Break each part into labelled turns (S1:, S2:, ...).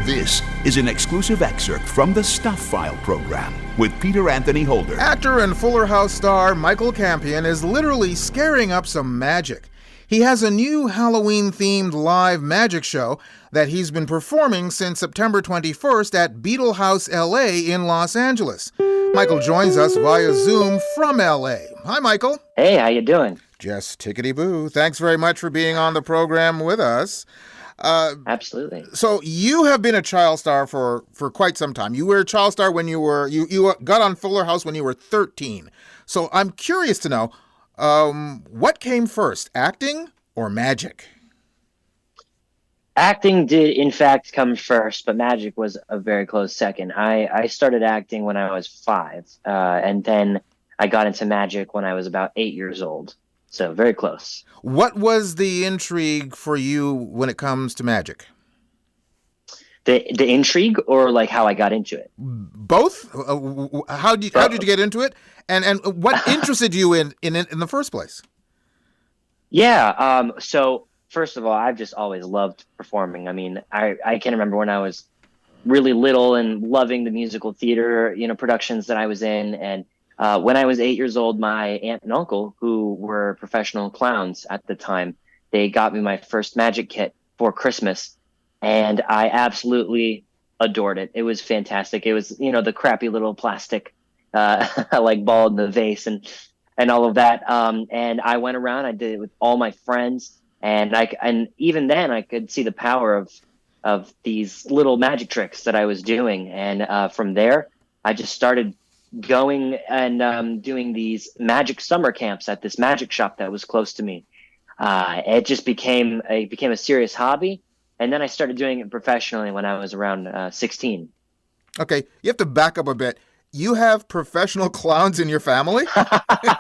S1: This is an exclusive excerpt from the Stuph File Program with Peter Anthony Holder.
S2: Actor and Fuller House star Michael Campion is literally scaring up some magic. He has a new Halloween-themed live magic show that he's been performing since September 21st at Beetle House, LA in Los Angeles. Michael joins us via Zoom from LA. Hi, Michael.
S3: Hey, how you doing?
S2: Just tickety-boo. Thanks very much for being on the program with us.
S3: Absolutely.
S2: So you have been a child star for quite some time. You were a child star when you got on Fuller House when you were 13. So I'm curious to know, what came first, acting or magic?
S3: Acting did, in fact, come first, but magic was a very close second. I started acting when I was 5, and then I got into magic when I was about 8 years old. So very close. What
S2: was the intrigue for you when it comes to magic?
S3: The intrigue, or like how I got into it?
S2: Both. How did you get into it, and what interested you in the first place?
S3: Yeah. So first of all, I've just always loved performing. I mean, I can remember when I was really little and loving the musical theater, productions that I was in, and when I was 8 years old, my aunt and uncle, who were professional clowns at the time, they got me my first magic kit for Christmas, and I absolutely adored it. It was fantastic. It was, the crappy little plastic, like ball in the vase and all of that. And I went around, I did it with all my friends, and even then I could see the power of these little magic tricks that I was doing. And from there, I just started going and doing these magic summer camps at this magic shop that was close to me. It just became a serious hobby, and then I started doing it professionally when I was around 16.
S2: Okay, you have to back up a bit. You have professional clowns in your family?
S3: I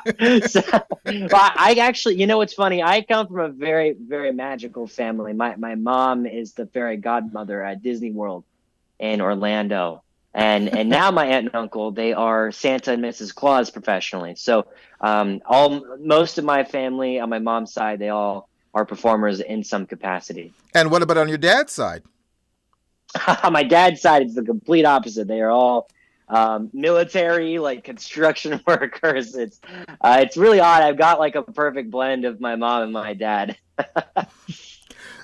S3: actually, what's funny? I come from a very, very magical family. My mom is the fairy godmother at Disney World in Orlando. And now my aunt and uncle, they are Santa and Mrs. Claus professionally. So most of my family on my mom's side, they all are performers in some capacity.
S2: And what about on your dad's side?
S3: On my dad's side, it's the complete opposite. They are all military, like construction workers. It's really odd. I've got like a perfect blend of my mom and my dad.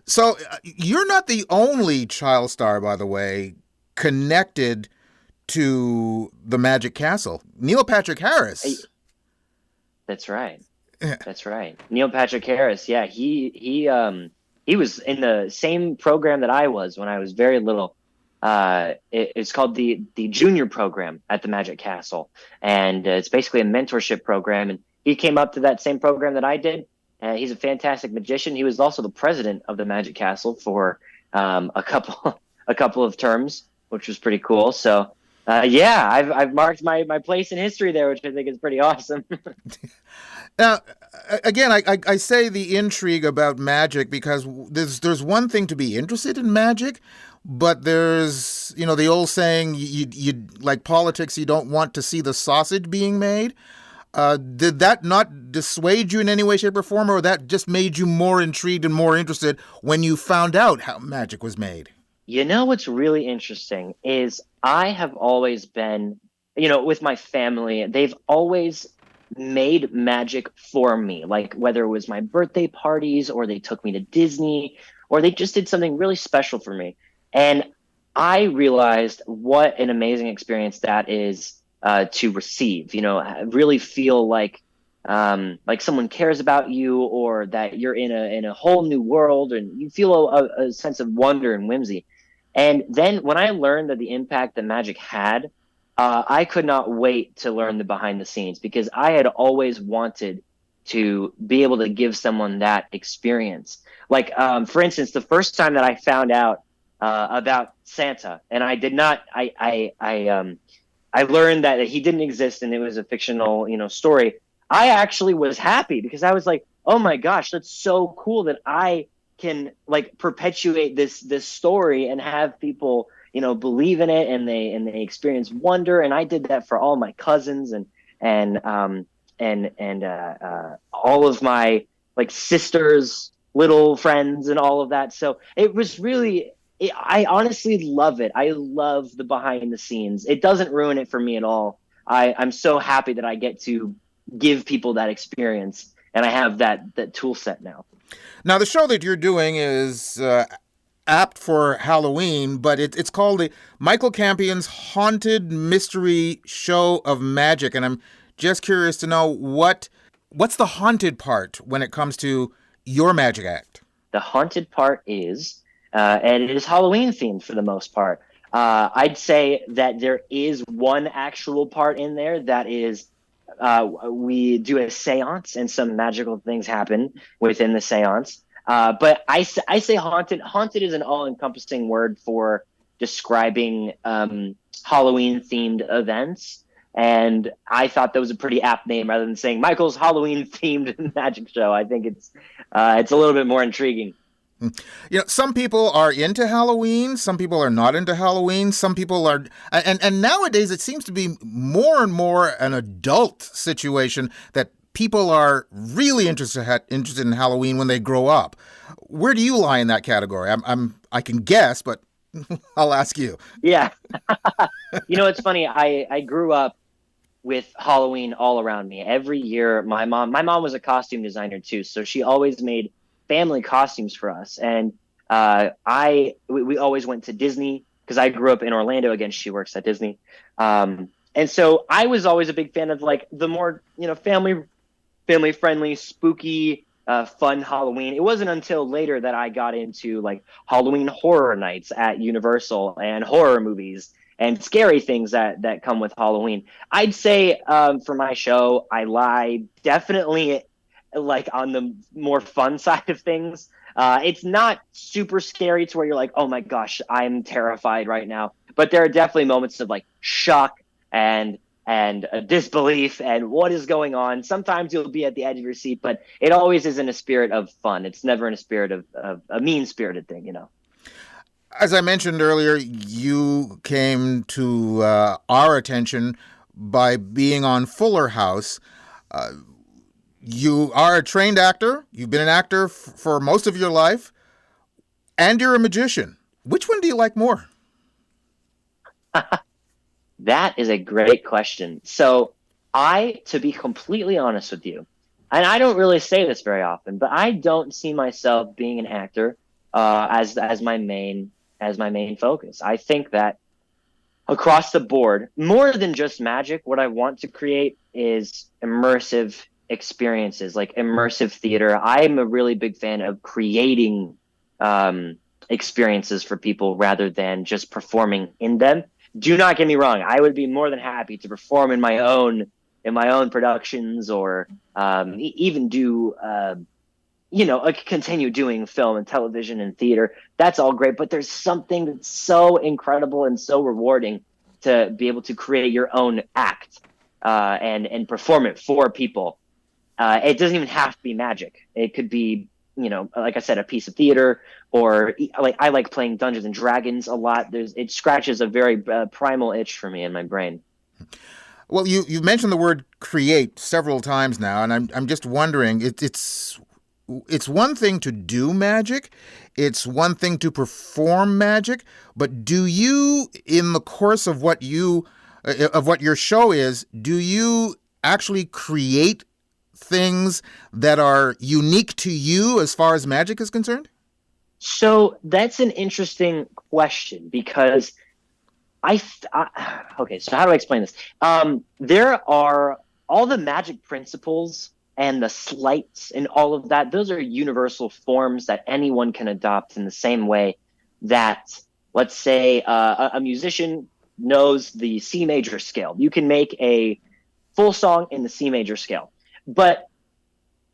S2: So you're not the only child star, by the way, connected to the Magic Castle. Neil Patrick Harris.
S3: That's right. That's right. Neil Patrick Harris. Yeah, he was in the same program that I was when I was very little. It's called the Junior Program at the Magic Castle, and it's basically a mentorship program. And he came up to that same program that I did. He's a fantastic magician. He was also the president of the Magic Castle for a couple of terms, which was pretty cool. So, I've marked my place in history there, which I think is pretty awesome.
S2: Now, again, I say the intrigue about magic because there's one thing to be interested in magic, but there's, the old saying, you like politics, you don't want to see the sausage being made. Did that not dissuade you in any way, shape, or form, or that just made you more intrigued and more interested when you found out how magic was made?
S3: What's really interesting is I have always been, with my family, they've always made magic for me, like whether it was my birthday parties or they took me to Disney or they just did something really special for me. And I realized what an amazing experience that is to receive, really feel like someone cares about you or that you're in a whole new world and you feel a sense of wonder and whimsy. And then when I learned that the impact that magic had, I could not wait to learn the behind the scenes because I had always wanted to be able to give someone that experience. Like, for instance, the first time that I found out about Santa, and I did not, I learned that he didn't exist and it was a fictional, story. I actually was happy because I was like, oh my gosh, that's so cool that I can like perpetuate this story and have people, believe in it and they experience wonder. And I did that for all my cousins and all of my like sisters, little friends and all of that. So it was really I honestly love it. I love the behind the scenes. It doesn't ruin it for me at all. I'm so happy that I get to give people that experience, and I have that tool set now.
S2: Now, the show that you're doing is apt for Halloween, but it's called the Michael Campion's Haunted Mystery Show of Magic, and I'm just curious to know what's the haunted part when it comes to your magic act.
S3: The haunted part is, and it is Halloween themed for the most part. I'd say that there is one actual part in there that is, we do a seance and some magical things happen within the seance. But I say haunted. Haunted is an all-encompassing word for describing Halloween-themed events. And I thought that was a pretty apt name rather than saying Michael's Halloween-themed magic show. I think it's a little bit more intriguing.
S2: You know, some people are into Halloween, some people are not into Halloween, some people are, and nowadays it seems to be more and more an adult situation that people are really interested in Halloween when they grow up. Where do you lie in that category? I can guess, but I'll ask you.
S3: Yeah. You know, it's funny. I grew up with Halloween all around me. Every year, my mom was a costume designer too, so she always made family costumes for us. And we always went to Disney because I grew up in Orlando. Again, she works at Disney. And so I was always a big fan of like the more, family friendly, spooky, fun Halloween. It wasn't until later that I got into like Halloween horror nights at Universal and horror movies and scary things that come with Halloween. I'd say for my show, I lie definitely like on the more fun side of things. It's not super scary to where you're like, oh my gosh, I'm terrified right now. But there are definitely moments of like shock and disbelief and what is going on. Sometimes you'll be at the edge of your seat, but it always is in a spirit of fun. It's never in a spirit of a mean-spirited thing,
S2: As I mentioned earlier, you came to our attention by being on Fuller House. You are a trained actor. You've been an actor for most of your life, and you're a magician. Which one do you like more?
S3: That is a great question. So to be completely honest with you, and I don't really say this very often, but I don't see myself being an actor as my main focus. I think that across the board, more than just magic, what I want to create is immersive experiences, like immersive theater. I'm a really big fan of creating experiences for people rather than just performing in them. Do not get me wrong. I would be more than happy to perform in my own productions or even do continue doing film and television and theater. That's all great, but there's something that's so incredible and so rewarding to be able to create your own act and perform it for people. It doesn't even have to be magic. It could be, like I said, a piece of theater, or like I like playing Dungeons and Dragons a lot. It scratches a very primal itch for me in my brain.
S2: Well, you've mentioned the word create several times now, and I'm just wondering, it's one thing to do magic, it's one thing to perform magic, but do you, in the course of what your show is, do you actually create things that are unique to you as far as magic is concerned?
S3: So that's an interesting question because okay, so how do I explain this? There are all the magic principles and the sleights and all of that. Those are universal forms that anyone can adopt in the same way that, let's say, a musician knows the C major scale. You can make a full song in the C major scale, but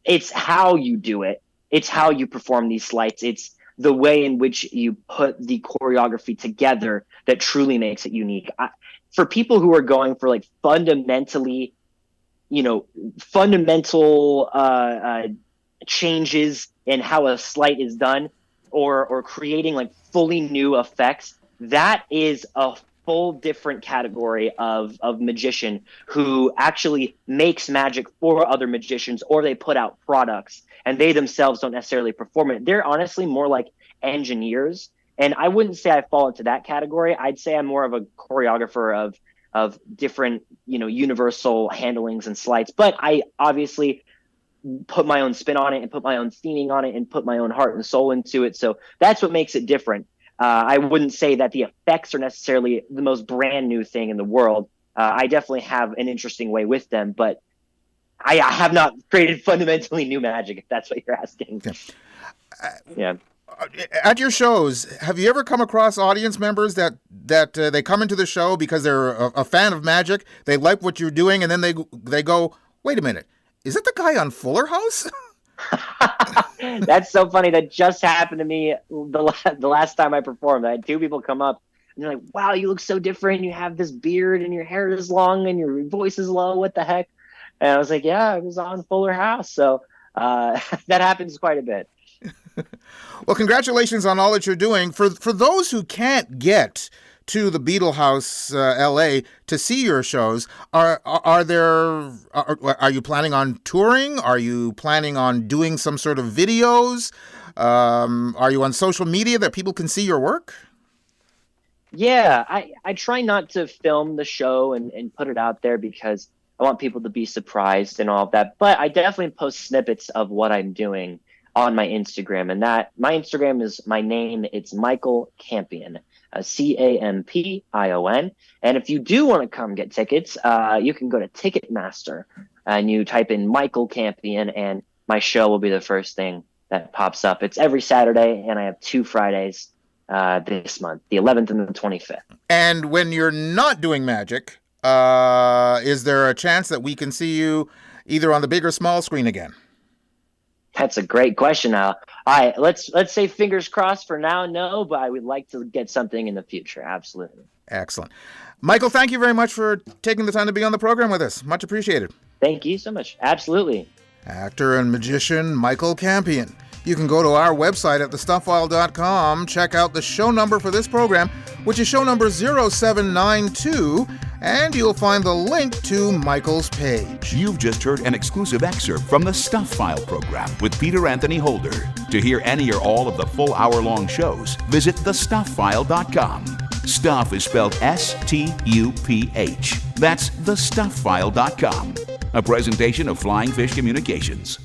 S3: it's how you do it. It's how you perform these sleights. It's the way in which you put the choreography together that truly makes it unique. For people who are going for like fundamental changes in how a sleight is done, or creating like fully new effects, that is a full different category of magician who actually makes magic for other magicians, or they put out products and they themselves don't necessarily perform it. They're honestly more like engineers And I wouldn't say I fall into that category. I'd say I'm more of a choreographer of different, universal handlings and sleights. But I obviously put my own spin on it and put my own theming on it and put my own heart and soul into it. So that's what makes it different. I wouldn't say that the effects are necessarily the most brand new thing in the world. I definitely have an interesting way with them, but I have not created fundamentally new magic, if that's what you're asking. Yeah.
S2: At your shows, have you ever come across audience members that they come into the show because they're a fan of magic, they like what you're doing, and then they go, wait a minute, is that the guy on Fuller House?
S3: That's so funny. That just happened to me the last time I performed. I had two people come up and they're like, wow, you look so different. You have this beard and your hair is long and your voice is low. What the heck? And I was like, yeah, I was on Fuller House. So that happens quite a bit.
S2: Well, congratulations on all that you're doing. For those who can't get to the Beetle House, LA, to see your shows, are you planning on touring? Are you planning on doing some sort of videos? Are you on social media that people can see your work?
S3: Yeah, I try not to film the show and put it out there because I want people to be surprised and all of that. But I definitely post snippets of what I'm doing on my Instagram. And my Instagram is my name. It's Michael Campion. Campion. And if you do want to come get tickets, you can go to Ticketmaster and you type in Michael Campion and my show will be the first thing that pops up. It's every Saturday and I have 2 Fridays this month, the 11th and the 25th. And
S2: when you're not doing magic, is there a chance that we can see you either on the big or small screen again?
S3: That's a great question. All right, let's say fingers crossed for now, no, but I would like to get something in the future. Absolutely.
S2: Excellent. Michael, thank you very much for taking the time to be on the program with us. Much appreciated.
S3: Thank you so much. Absolutely.
S2: Actor and magician Michael Campion. You can go to our website at thestuffile.com, check out the show number for this program, which is show number 0792, and you'll find the link to Michael's page.
S1: You've just heard an exclusive excerpt from the Stuph File Program with Peter Anthony Holder. To hear any or all of the full hour-long shows, visit thestuffile.com. Stuff is spelled S-T-U-P-H. That's thestuffile.com. A presentation of Flying Fish Communications.